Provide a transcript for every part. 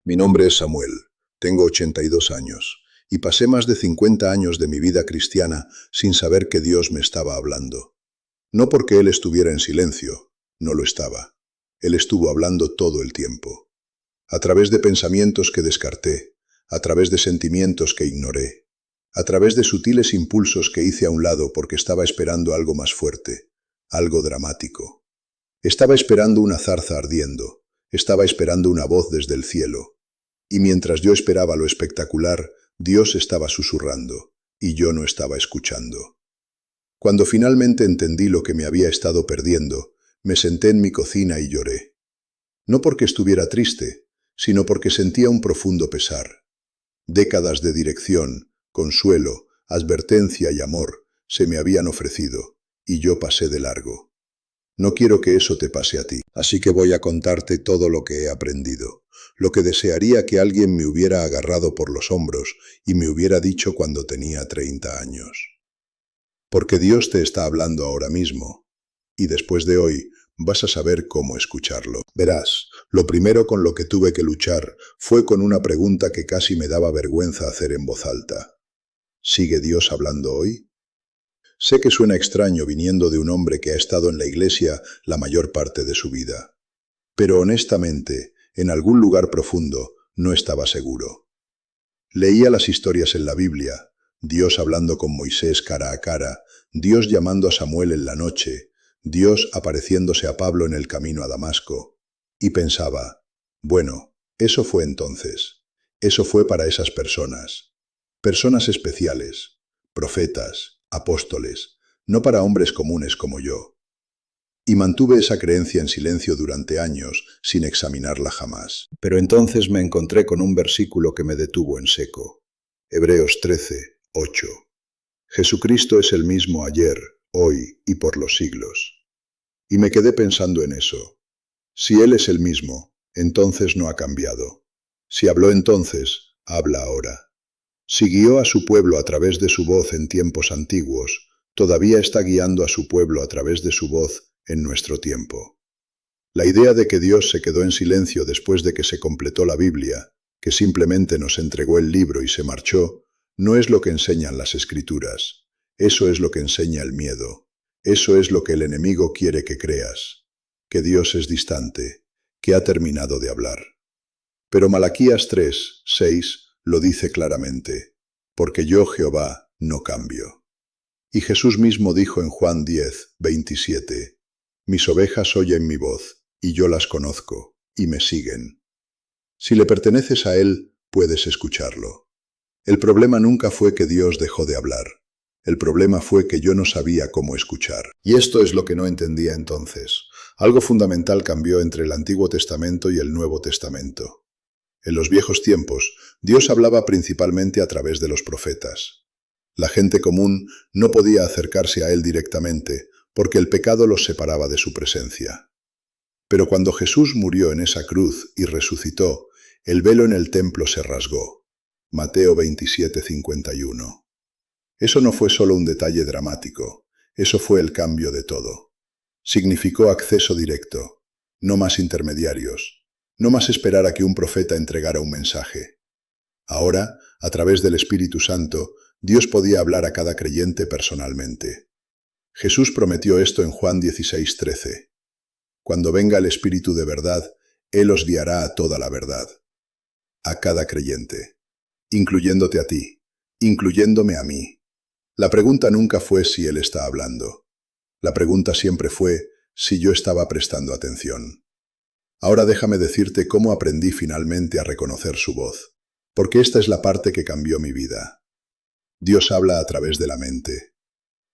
Mi nombre es Samuel, tengo 82 años, y pasé más de 50 años de mi vida cristiana sin saber que Dios me estaba hablando. No porque Él estuviera en silencio, no lo estaba. Él estuvo hablando todo el tiempo. A través de pensamientos que descarté, a través de sentimientos que ignoré, a través de sutiles impulsos que hice a un lado porque estaba esperando algo más fuerte, algo dramático. Estaba esperando una zarza ardiendo, estaba esperando una voz desde el cielo. Y mientras yo esperaba lo espectacular, Dios estaba susurrando, y yo no estaba escuchando. Cuando finalmente entendí lo que me había estado perdiendo, me senté en mi cocina y lloré. No porque estuviera triste, sino porque sentía un profundo pesar. Décadas de dirección, consuelo, advertencia y amor se me habían ofrecido, y yo pasé de largo. No quiero que eso te pase a ti, así que voy a contarte todo lo que he aprendido, lo que desearía que alguien me hubiera agarrado por los hombros y me hubiera dicho cuando tenía 30 años. Porque Dios te está hablando ahora mismo, y después de hoy vas a saber cómo escucharlo. Verás, lo primero con lo que tuve que luchar fue con una pregunta que casi me daba vergüenza hacer en voz alta. ¿Sigue Dios hablando hoy? Sé que suena extraño viniendo de un hombre que ha estado en la iglesia la mayor parte de su vida. Pero honestamente, en algún lugar profundo, no estaba seguro. Leía las historias en la Biblia, Dios hablando con Moisés cara a cara, Dios llamando a Samuel en la noche, Dios apareciéndose a Pablo en el camino a Damasco. Y pensaba, bueno, eso fue entonces. Eso fue para esas personas. Personas especiales, profetas, apóstoles, no para hombres comunes como yo. Y mantuve esa creencia en silencio durante años, sin examinarla jamás. Pero entonces me encontré con un versículo que me detuvo en seco. Hebreos 13, 8. Jesucristo es el mismo ayer, hoy y por los siglos. Y me quedé pensando en eso. Si Él es el mismo, entonces no ha cambiado. Si habló entonces, habla ahora. Si guió a su pueblo a través de su voz en tiempos antiguos, todavía está guiando a su pueblo a través de su voz en nuestro tiempo. La idea de que Dios se quedó en silencio después de que se completó la Biblia, que simplemente nos entregó el libro y se marchó, no es lo que enseñan las Escrituras. Eso es lo que enseña el miedo. Eso es lo que el enemigo quiere que creas. Que Dios es distante, que ha terminado de hablar. Pero Malaquías 3, 6 lo dice claramente, porque yo, Jehová, no cambio. Y Jesús mismo dijo en Juan 10, 27, mis ovejas oyen mi voz, y yo las conozco, y me siguen. Si le perteneces a Él, puedes escucharlo. El problema nunca fue que Dios dejó de hablar. El problema fue que yo no sabía cómo escuchar. Y esto es lo que no entendía entonces. Algo fundamental cambió entre el Antiguo Testamento y el Nuevo Testamento. En los viejos tiempos, Dios hablaba principalmente a través de los profetas. La gente común no podía acercarse a Él directamente, porque el pecado los separaba de su presencia. Pero cuando Jesús murió en esa cruz y resucitó, el velo en el templo se rasgó. Mateo 27, 51. Eso no fue solo un detalle dramático, eso fue el cambio de todo. Significó acceso directo, no más intermediarios. No más esperar a que un profeta entregara un mensaje. Ahora, a través del Espíritu Santo, Dios podía hablar a cada creyente personalmente. Jesús prometió esto en Juan 16, 13. Cuando venga el Espíritu de verdad, Él os guiará a toda la verdad. A cada creyente, incluyéndote a ti, incluyéndome a mí. La pregunta nunca fue si Él está hablando. La pregunta siempre fue si yo estaba prestando atención. Ahora déjame decirte cómo aprendí finalmente a reconocer su voz, porque esta es la parte que cambió mi vida. Dios habla a través de la mente.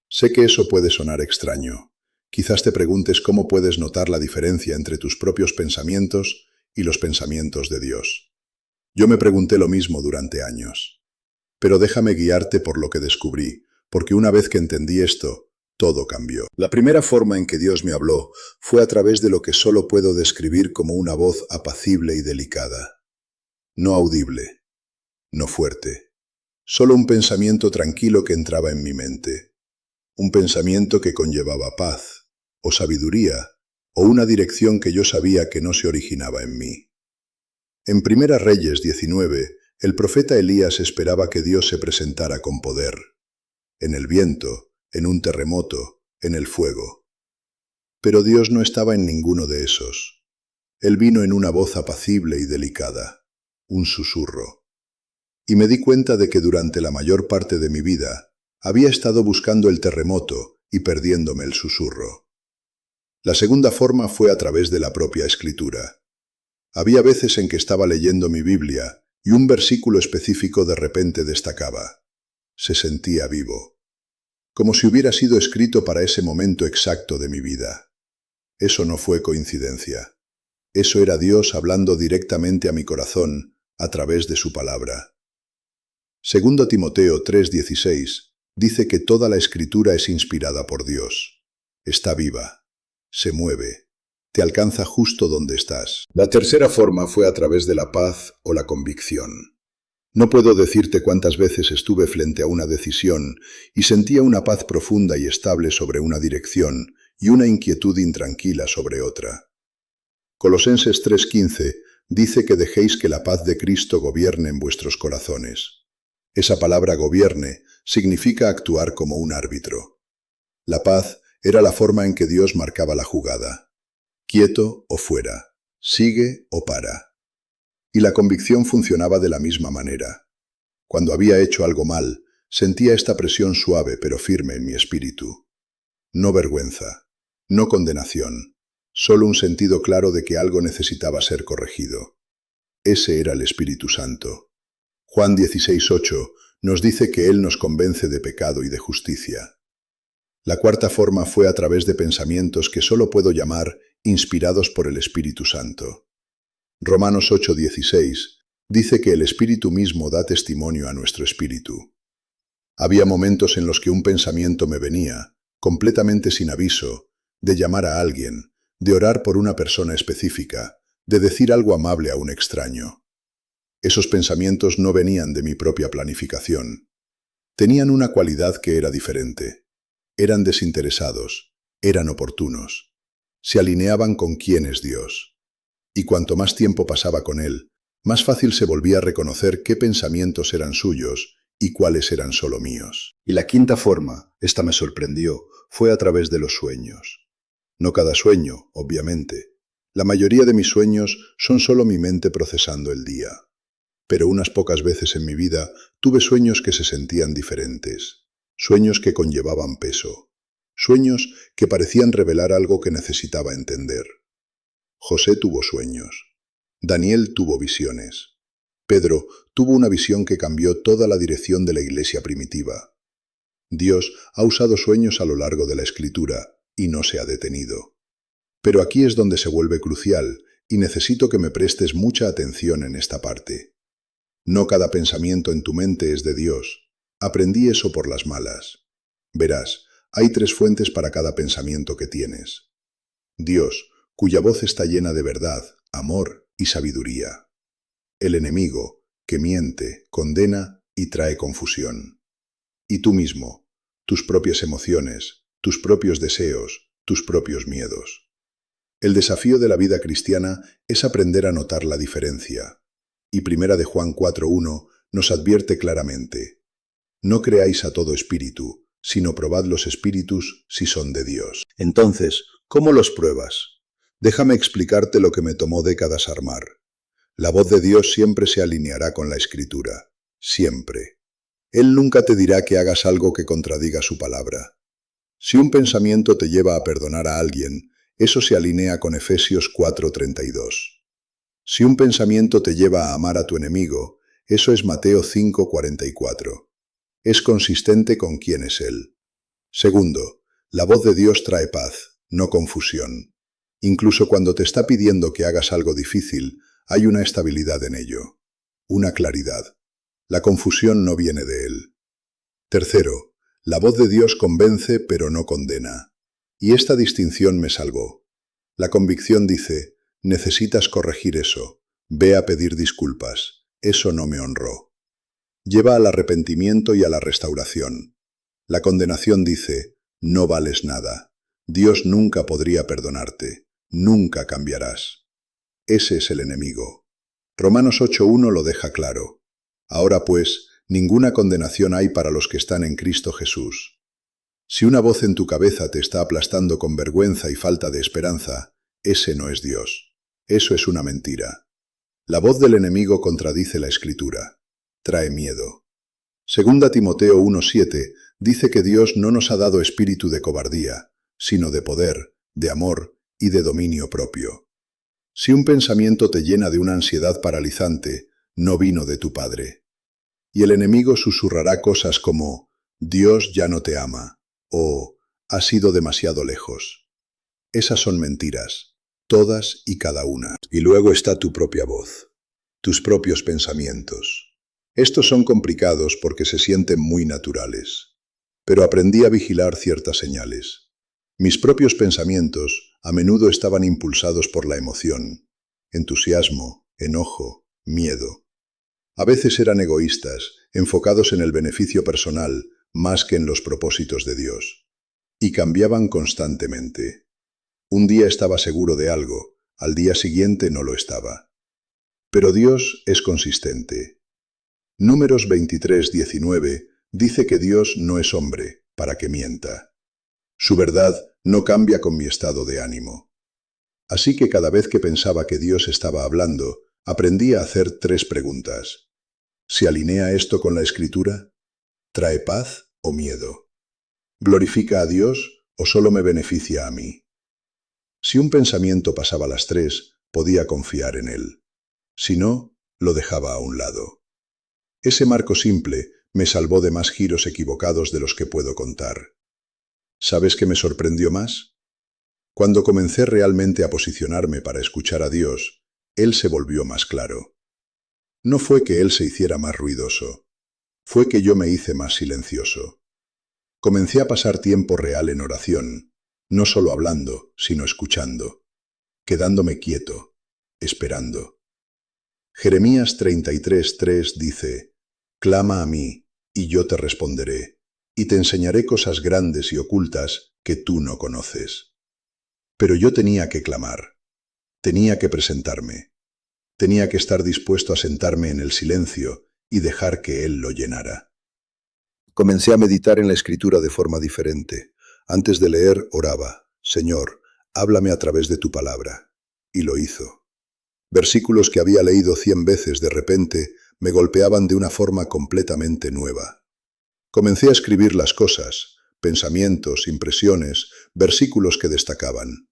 Sé que eso puede sonar extraño. Quizás te preguntes cómo puedes notar la diferencia entre tus propios pensamientos y los pensamientos de Dios. Yo me pregunté lo mismo durante años. Pero déjame guiarte por lo que descubrí, porque una vez que entendí esto, todo cambió. La primera forma en que Dios me habló fue a través de lo que solo puedo describir como una voz apacible y delicada. No audible, no fuerte. Solo un pensamiento tranquilo que entraba en mi mente. Un pensamiento que conllevaba paz, o sabiduría, o una dirección que yo sabía que no se originaba en mí. En Primera Reyes 19, el profeta Elías esperaba que Dios se presentara con poder, en el viento, en un terremoto, en el fuego. Pero Dios no estaba en ninguno de esos. Él vino en una voz apacible y delicada, un susurro. Y me di cuenta de que durante la mayor parte de mi vida había estado buscando el terremoto y perdiéndome el susurro. La segunda forma fue a través de la propia escritura. Había veces en que estaba leyendo mi Biblia y un versículo específico de repente destacaba. Se sentía vivo, como si hubiera sido escrito para ese momento exacto de mi vida. Eso no fue coincidencia. Eso era Dios hablando directamente a mi corazón a través de su palabra. Segundo Timoteo 3:16 dice que toda la escritura es inspirada por Dios. Está viva, se mueve, te alcanza justo donde estás. La tercera forma fue a través de la paz o la convicción. No puedo decirte cuántas veces estuve frente a una decisión y sentía una paz profunda y estable sobre una dirección y una inquietud intranquila sobre otra. Colosenses 3:15 dice que dejéis que la paz de Cristo gobierne en vuestros corazones. Esa palabra gobierne significa actuar como un árbitro. La paz era la forma en que Dios marcaba la jugada. Quieto o fuera, sigue o para. Y la convicción funcionaba de la misma manera. Cuando había hecho algo mal, sentía esta presión suave pero firme en mi espíritu. No vergüenza, no condenación, solo un sentido claro de que algo necesitaba ser corregido. Ese era el Espíritu Santo. Juan 16:8 nos dice que Él nos convence de pecado y de justicia. La cuarta forma fue a través de pensamientos que solo puedo llamar inspirados por el Espíritu Santo. Romanos 8:16 dice que el Espíritu mismo da testimonio a nuestro espíritu. Había momentos en los que un pensamiento me venía, completamente sin aviso, de llamar a alguien, de orar por una persona específica, de decir algo amable a un extraño. Esos pensamientos no venían de mi propia planificación. Tenían una cualidad que era diferente. Eran desinteresados, eran oportunos. Se alineaban con quién es Dios. Y cuanto más tiempo pasaba con Él, más fácil se volvía a reconocer qué pensamientos eran suyos y cuáles eran solo míos. Y la quinta forma, esta me sorprendió, fue a través de los sueños. No cada sueño, obviamente. La mayoría de mis sueños son solo mi mente procesando el día. Pero unas pocas veces en mi vida tuve sueños que se sentían diferentes, sueños que conllevaban peso, sueños que parecían revelar algo que necesitaba entender. José tuvo sueños, Daniel tuvo visiones, Pedro tuvo una visión que cambió toda la dirección de la iglesia primitiva. Dios ha usado sueños a lo largo de la Escritura y no se ha detenido. Pero aquí es donde se vuelve crucial y necesito que me prestes mucha atención en esta parte. No cada pensamiento en tu mente es de Dios. Aprendí eso por las malas. Verás, hay 3 fuentes para cada pensamiento que tienes. Dios, cuya voz está llena de verdad, amor y sabiduría. El enemigo, que miente, condena y trae confusión. Y tú mismo, tus propias emociones, tus propios deseos, tus propios miedos. El desafío de la vida cristiana es aprender a notar la diferencia. Y Primera de Juan 4:1 nos advierte claramente: no creáis a todo espíritu, sino probad los espíritus si son de Dios. Entonces, ¿cómo los pruebas? Déjame explicarte lo que me tomó décadas armar. La voz de Dios siempre se alineará con la Escritura. Siempre. Él nunca te dirá que hagas algo que contradiga su palabra. Si un pensamiento te lleva a perdonar a alguien, eso se alinea con Efesios 4:32. Si un pensamiento te lleva a amar a tu enemigo, eso es Mateo 5:44. Es consistente con quién es Él. Segundo, la voz de Dios trae paz, no confusión. Incluso cuando te está pidiendo que hagas algo difícil, hay una estabilidad en ello, una claridad. La confusión no viene de Él. Tercero, la voz de Dios convence pero no condena. Y esta distinción me salvó. La convicción dice: necesitas corregir eso, ve a pedir disculpas, eso no me honró. Lleva al arrepentimiento y a la restauración. La condenación dice: no vales nada, Dios nunca podría perdonarte, nunca cambiarás. Ese es el enemigo. Romanos 8:1 lo deja claro. Ahora pues, ninguna condenación hay para los que están en Cristo Jesús. Si una voz en tu cabeza te está aplastando con vergüenza y falta de esperanza, ese no es Dios. Eso es una mentira. La voz del enemigo contradice la Escritura. Trae miedo. Segunda Timoteo 1:7 dice que Dios no nos ha dado espíritu de cobardía, sino de poder, de amor y de dominio propio. Si un pensamiento te llena de una ansiedad paralizante, no vino de tu Padre. Y el enemigo susurrará cosas como, Dios ya no te ama, o has ido demasiado lejos. Esas son mentiras, todas y cada una. Y luego está tu propia voz, tus propios pensamientos. Estos son complicados porque se sienten muy naturales. Pero aprendí a vigilar ciertas señales. Mis propios pensamientos a menudo estaban impulsados por la emoción, entusiasmo, enojo, miedo. A veces eran egoístas, enfocados en el beneficio personal más que en los propósitos de Dios. Y cambiaban constantemente. Un día estaba seguro de algo, al día siguiente no lo estaba. Pero Dios es consistente. Números 23:19 dice que Dios no es hombre para que mienta. Su verdad no cambia con mi estado de ánimo. Así que cada vez que pensaba que Dios estaba hablando, aprendí a hacer 3 preguntas. ¿Se alinea esto con la Escritura? ¿Trae paz o miedo? ¿Glorifica a Dios o solo me beneficia a mí? Si un pensamiento pasaba las 3, podía confiar en él. Si no, lo dejaba a un lado. Ese marco simple me salvó de más giros equivocados de los que puedo contar. ¿Sabes qué me sorprendió más? Cuando comencé realmente a posicionarme para escuchar a Dios, Él se volvió más claro. No fue que Él se hiciera más ruidoso, fue que yo me hice más silencioso. Comencé a pasar tiempo real en oración, no solo hablando, sino escuchando, quedándome quieto, esperando. Jeremías 33:3 dice, «Clama a mí, y yo te responderé, y te enseñaré cosas grandes y ocultas que tú no conoces». Pero yo tenía que clamar, tenía que presentarme, tenía que estar dispuesto a sentarme en el silencio y dejar que Él lo llenara. Comencé a meditar en la Escritura de forma diferente. Antes de leer, oraba, «Señor, háblame a través de tu palabra». Y lo hizo. Versículos que había leído 100 veces de repente me golpeaban de una forma completamente nueva. Comencé a escribir las cosas, pensamientos, impresiones, versículos que destacaban.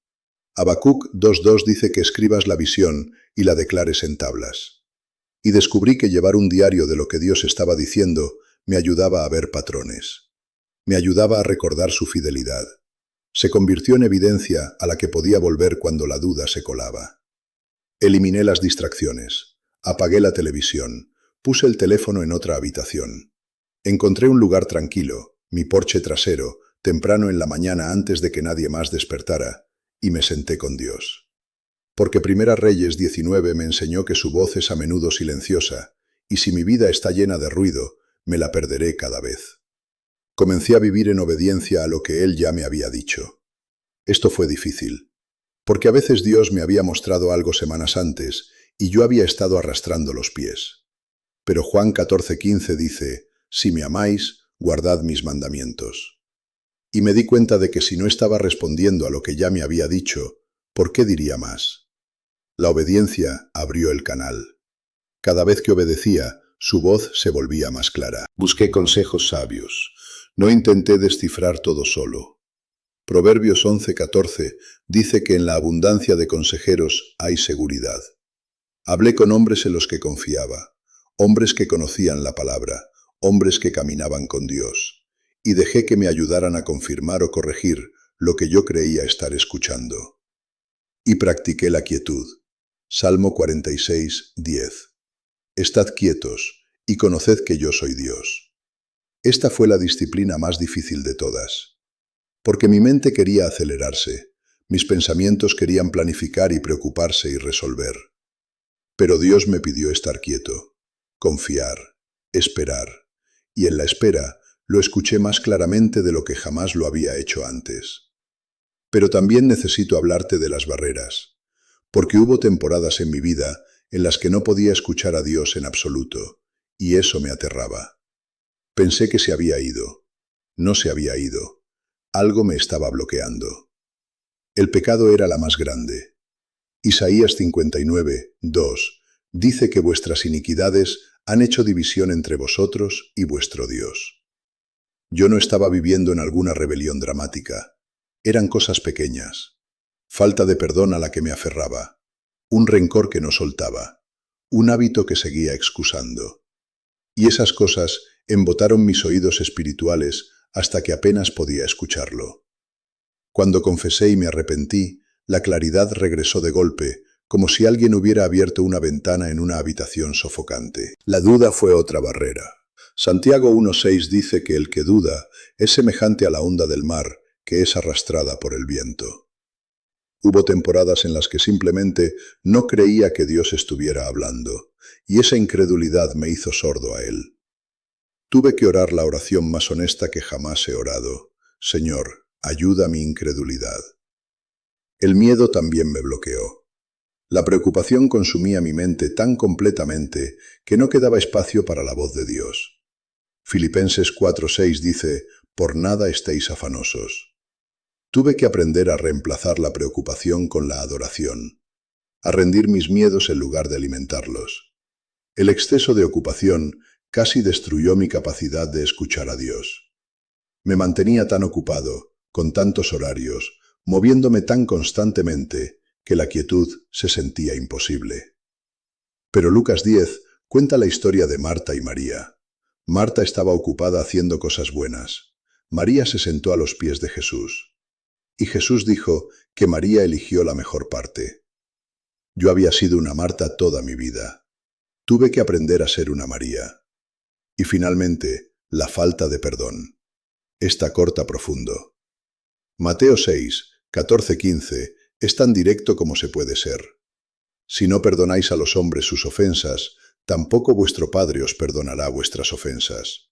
Habacuc 2:2 dice que escribas la visión y la declares en tablas. Y descubrí que llevar un diario de lo que Dios estaba diciendo me ayudaba a ver patrones. Me ayudaba a recordar su fidelidad. Se convirtió en evidencia a la que podía volver cuando la duda se colaba. Eliminé las distracciones. Apagué la televisión. Puse el teléfono en otra habitación. Encontré un lugar tranquilo, mi porche trasero, temprano en la mañana antes de que nadie más despertara, y me senté con Dios. Porque Primera Reyes 19 me enseñó que su voz es a menudo silenciosa, y si mi vida está llena de ruido, me la perderé cada vez. Comencé a vivir en obediencia a lo que Él ya me había dicho. Esto fue difícil, porque a veces Dios me había mostrado algo semanas antes, y yo había estado arrastrando los pies. Pero Juan 14:15 dice, «Si me amáis, guardad mis mandamientos». Y me di cuenta de que si no estaba respondiendo a lo que ya me había dicho, ¿por qué diría más? La obediencia abrió el canal. Cada vez que obedecía, su voz se volvía más clara. Busqué consejos sabios. No intenté descifrar todo solo. Proverbios 11:14 dice que en la abundancia de consejeros hay seguridad. Hablé con hombres en los que confiaba, hombres que conocían la palabra, hombres que caminaban con Dios, y dejé que me ayudaran a confirmar o corregir lo que yo creía estar escuchando. Y practiqué la quietud. Salmo 46:10. Estad quietos y conoced que yo soy Dios. Esta fue la disciplina más difícil de todas. Porque mi mente quería acelerarse, mis pensamientos querían planificar y preocuparse y resolver. Pero Dios me pidió estar quieto, confiar, esperar, y en la espera lo escuché más claramente de lo que jamás lo había hecho antes. Pero también necesito hablarte de las barreras, porque hubo temporadas en mi vida en las que no podía escuchar a Dios en absoluto, y eso me aterraba. Pensé que se había ido. No se había ido. Algo me estaba bloqueando. El pecado era la más grande. Isaías 59, 2, dice que vuestras iniquidades han hecho división entre vosotros y vuestro Dios. Yo no estaba viviendo en alguna rebelión dramática. Eran cosas pequeñas. Falta de perdón a la que me aferraba. Un rencor que no soltaba. Un hábito que seguía excusando. Y esas cosas embotaron mis oídos espirituales hasta que apenas podía escucharlo. Cuando confesé y me arrepentí, la claridad regresó de golpe, como si alguien hubiera abierto una ventana en una habitación sofocante. La duda fue otra barrera. Santiago 1:6 dice que el que duda es semejante a la onda del mar, que es arrastrada por el viento. Hubo temporadas en las que simplemente no creía que Dios estuviera hablando, y esa incredulidad me hizo sordo a Él. Tuve que orar la oración más honesta que jamás he orado. Señor, ayuda a mi incredulidad. El miedo también me bloqueó. La preocupación consumía mi mente tan completamente que no quedaba espacio para la voz de Dios. Filipenses 4:6 dice, por nada estéis afanosos. Tuve que aprender a reemplazar la preocupación con la adoración, a rendir mis miedos en lugar de alimentarlos. El exceso de ocupación casi destruyó mi capacidad de escuchar a Dios. Me mantenía tan ocupado, con tantos horarios, moviéndome tan constantemente, que la quietud se sentía imposible. Pero Lucas 10 cuenta la historia de Marta y María. Marta estaba ocupada haciendo cosas buenas. María se sentó a los pies de Jesús. Y Jesús dijo que María eligió la mejor parte. Yo había sido una Marta toda mi vida. Tuve que aprender a ser una María. Y finalmente, la falta de perdón. Esta corta profundo. Mateo 6, 14-15 es tan directo como se puede ser. Si no perdonáis a los hombres sus ofensas, tampoco vuestro Padre os perdonará vuestras ofensas.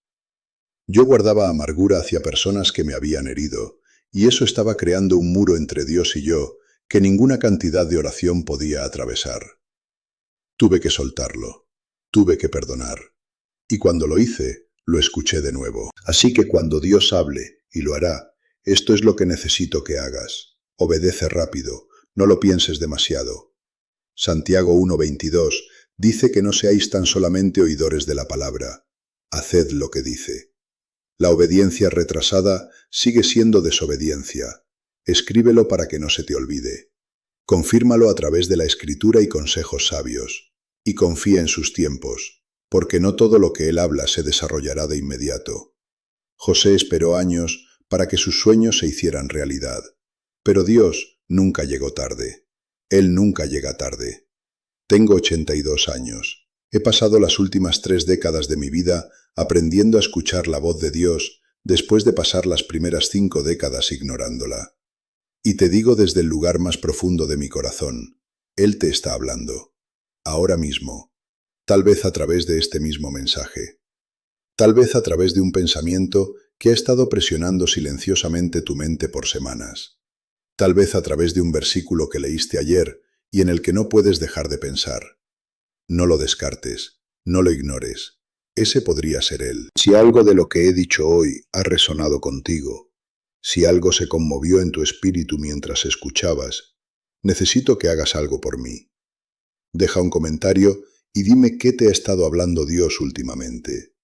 Yo guardaba amargura hacia personas que me habían herido, y eso estaba creando un muro entre Dios y yo que ninguna cantidad de oración podía atravesar. Tuve que soltarlo. Tuve que perdonar. Y cuando lo hice, lo escuché de nuevo. Así que cuando Dios hable, y lo hará, esto es lo que necesito que hagas. Obedece rápido, no lo pienses demasiado. Santiago 1:22 dice que no seáis tan solamente oidores de la palabra. Haced lo que dice. La obediencia retrasada sigue siendo desobediencia. Escríbelo para que no se te olvide. Confírmalo a través de la escritura y consejos sabios. Y confía en sus tiempos, porque no todo lo que él habla se desarrollará de inmediato. José esperó años para que sus sueños se hicieran realidad. Pero Dios nunca llegó tarde. Él nunca llega tarde. Tengo 82 años. He pasado las últimas 3 décadas de mi vida aprendiendo a escuchar la voz de Dios después de pasar las primeras 5 décadas ignorándola. Y te digo desde el lugar más profundo de mi corazón, Él te está hablando. Ahora mismo. Tal vez a través de este mismo mensaje. Tal vez a través de un pensamiento que ha estado presionando silenciosamente tu mente por semanas. Tal vez a través de un versículo que leíste ayer y en el que no puedes dejar de pensar. No lo descartes, no lo ignores. Ese podría ser Él. Si algo de lo que he dicho hoy ha resonado contigo, si algo se conmovió en tu espíritu mientras escuchabas, necesito que hagas algo por mí. Deja un comentario y dime qué te ha estado hablando Dios últimamente.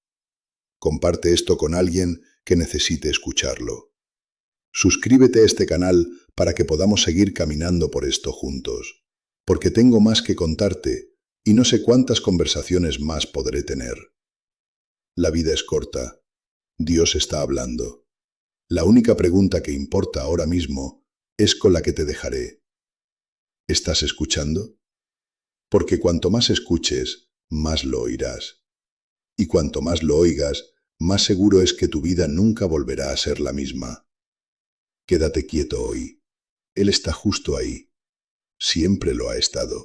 Comparte esto con alguien que necesite escucharlo. Suscríbete a este canal para que podamos seguir caminando por esto juntos, porque tengo más que contarte y no sé cuántas conversaciones más podré tener. La vida es corta. Dios está hablando. La única pregunta que importa ahora mismo es con la que te dejaré. ¿Estás escuchando? Porque cuanto más escuches, más lo oirás. Y cuanto más lo oigas, más seguro es que tu vida nunca volverá a ser la misma. Quédate quieto hoy. Él está justo ahí. Siempre lo ha estado.